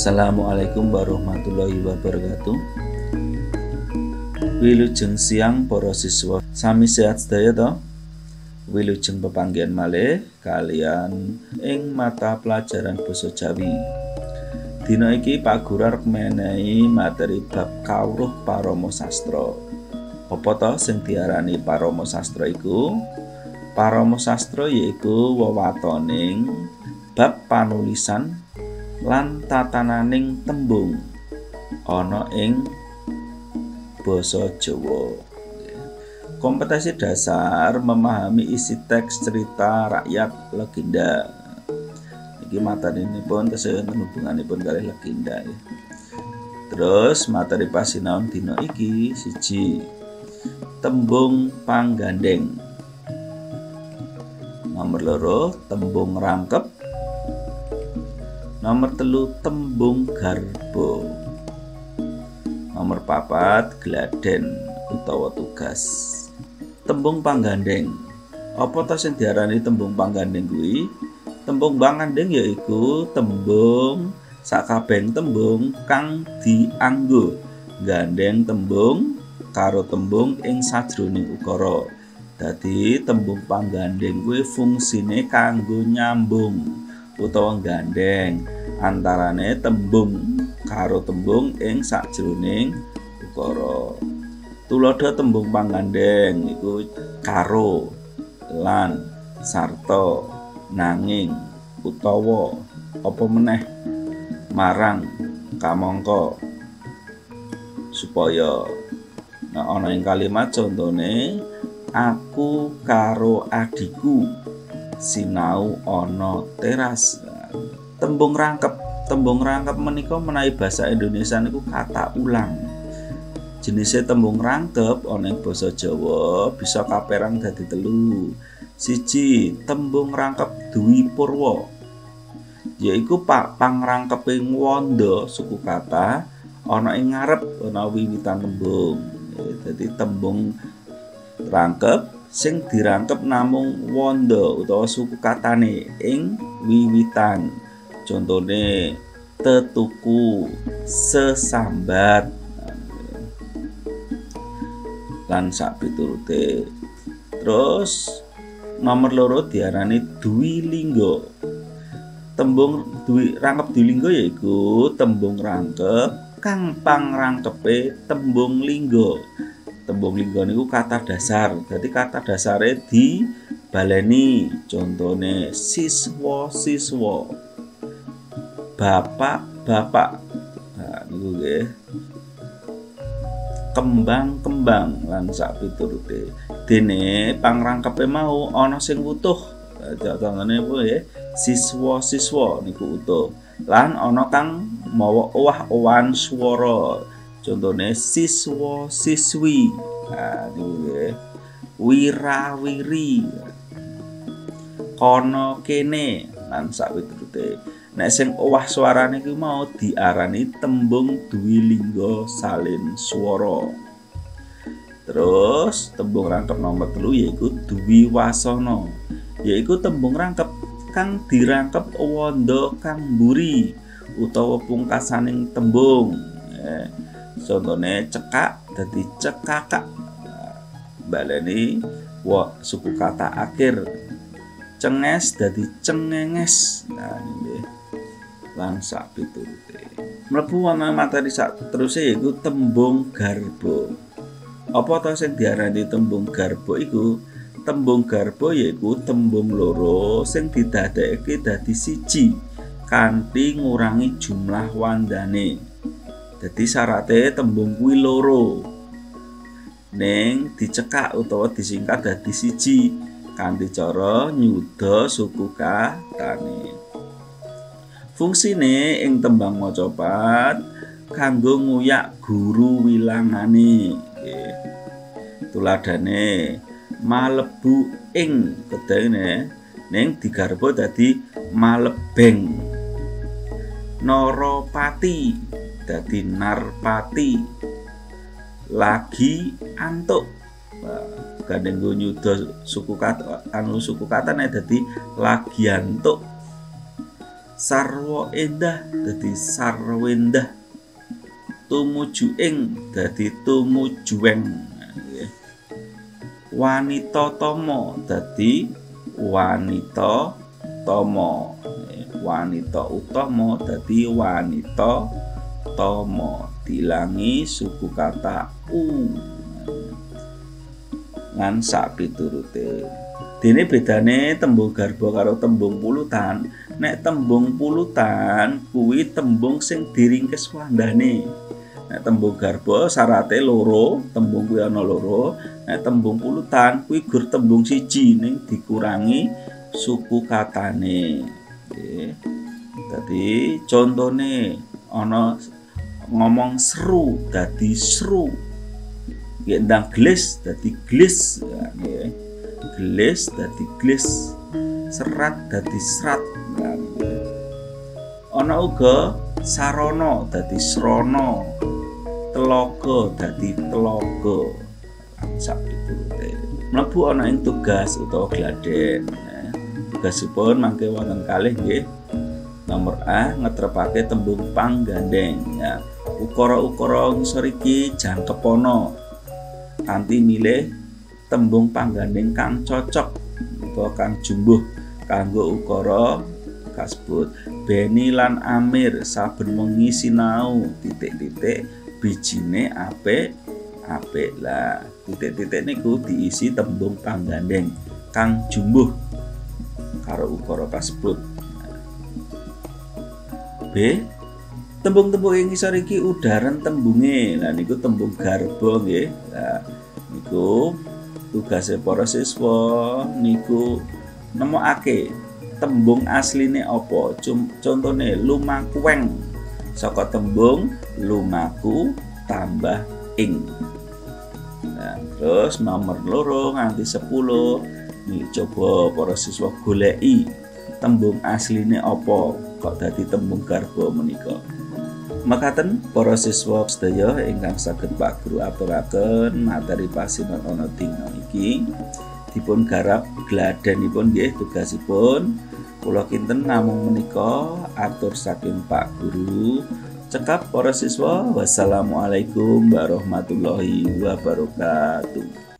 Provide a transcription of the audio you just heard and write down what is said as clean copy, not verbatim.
Assalamualaikum warahmatullahi wabarakatuh. Wilujeng siang para siswa, sami sehat sedaya to? Wilujeng pepanggihan malih kalian ing mata pelajaran basa Jawi. Dina iki Pak Guru arep menehi materi bab kawruh parama sastra. Apa to sing diarani parama sastra iku? Parama sastra yaiku wewatoning bab panulisan lan tatananing tembung ana ing basa Jawa. Kompetensi dasar memahami isi teks cerita rakyat legenda. Iki materinipun tesih hubunganipun kalih legenda ya. Terus materi pasinaon dina iki siji tembung panggandeng. Nomor loro tembung rangkep. Nomor telu tembung garba. Nomor papat gladen utawa tugas. Tembung panggandeng. Apa ta sing diarani tembung panggandeng kuwi? Tembung panggandeng yaiku tembung sakabehing tembung kang dianggo gandeng tembung karo tembung ing sajroning ukara. Dadi tembung panggandeng kuwi fungsine kanggo nyambung utawa gandeng antarane tembung karo tembung ing sajroning ukara. Tuladha tembung panggandeng iku karo, lan, sarta, nanging, utawa, apa meneh, marang, kamangka, supaya. Nah, ana ing kalimat contone aku karo adikku sinau ana teras. Tembung rangkep menika menawi basa Indonesia niku kata ulang. Jenisnya tembung rangkep ana ing basa Jawa bisa kaperang dadi telu. Siji, tembung rangkep duwi purwa. Yaiku pangrangkeping wanda suku kata ana ing ngarep ana wiwitan tembung. Dadi tembung rangkep sing dirangkep namung wanda utawa suku katane ing wiwitan. Contone tetuku, sesambat lan sak piturute. Terus nomor loro diarani duwi lingga. Tembung duwi rangkep duwi lingga yaiku tembung rangkep kang pangrangkepe tembung lingga. Tembung lingga niku kata dasar. Jadi kata dasare dibaleni. Contone siswa-siswa, bapak-bapak. Nah niku nggih. Kembang-kembang lan sak piturute. Dene pangrangkepe mau ana sing utuh. Contohane kuwi siswa-siswa niku utuh. Lan ana kang mawa owah-owahan swara. Contone siswa-siswi. Nah niku nggih. Wira-wiri. Kono kene lan sak piturute. Nek sing owah swarane kuwi mau diarani tembung duwi lingga salin swara. Terus tembung rangkep nomor 3 yaiku duwi wasana. Yaiku tembung rangkep kang dirangkep wanda kang mburi utawa pungkasaning tembung. Contone cekak dadi cekakak. Baleni suku kata akhir. Cenges dadi cengenges. Nah nggih. Lan sak piturute. Mlebu ana materi sak teruse yaiku tembung garba. Apa to sing diarani tembung garba iku? Tembung garba yaiku tembung loro sing didadekake dadi siji kanthi ngurangi jumlah wandane. Dadi syarate tembung kuwi loro. Ning dicekak utawa disingkat dadi siji kanthi cara nyuda suku katane. Fungsine ing tembang macapat kanggo nguyak guru wilangane. Tuladhane malebu ing kedene ning digarba dadi malebeng. Narapati dadi narpati. Lagi antuk. Gandeng nyuda suku kata nek dadi lagi antuk. sarwa endah dadi sarwendah, tumuju ing dadi tumujueng, wanita tama dadi wanita tama, wanita utama dadi wanita tama, dilangi suku kata u ngan sak piturute. Dene bedane tembung garba karo tembung pulutan. Nek tembung pulutan kuwi tembung sing diringkes wandane. Nek tembung garba syarate loro, tembung kuwi ana loro. Nek tembung pulutan kuwi gur tembung siji ning dikurangi suku katane. Nggih. Dadi contone ana ngomong seru dadi seru. Nggih ndang glis dadi glis. Nggih. Glis dadi glis, serat dadi serat. Ana uga sarana dadi srana, telogo dadi telogo. Sak piturute. Mlebu ana ing tugas utawa gladen. Tugasipun mangke wonten kalih nggih. Nomor A, ngetrepake tembung panggandeng. Ya, ukara-ukara ngisor iki jangkepana. Kanthi milih tembung panggandeng kang cocok utawa kang jumbuh kanggo ukara kasebut. Beni lan Amir saben wengi sinau titik-titik bijine apik lah. Titik-titik niku diisi tembung panggandeng kang jumbuh karo ukara kasebut. B, tembung-tembung ing ngisor iki udharen tembunge. Lah niku tembung garba nggih. Lah niku tugase para siswa niku nemokake tembung asline apa. Contone lumakueng saka tembung lumaku tambah ing. Nah, terus nomor 2 nganti 10 nih coba para siswa goleki tembung asline apa kok dadi tembung garba menika. Makaten para siswa sedaya ingkang saged Pak Guru aturaken materi pasinan ana dina iki dipun garap gladenipun nggih tugasipun kula kinten namung menika atur saking Pak Guru. Cekap para siswa, wassalamualaikum warahmatullahi wabarakatuh.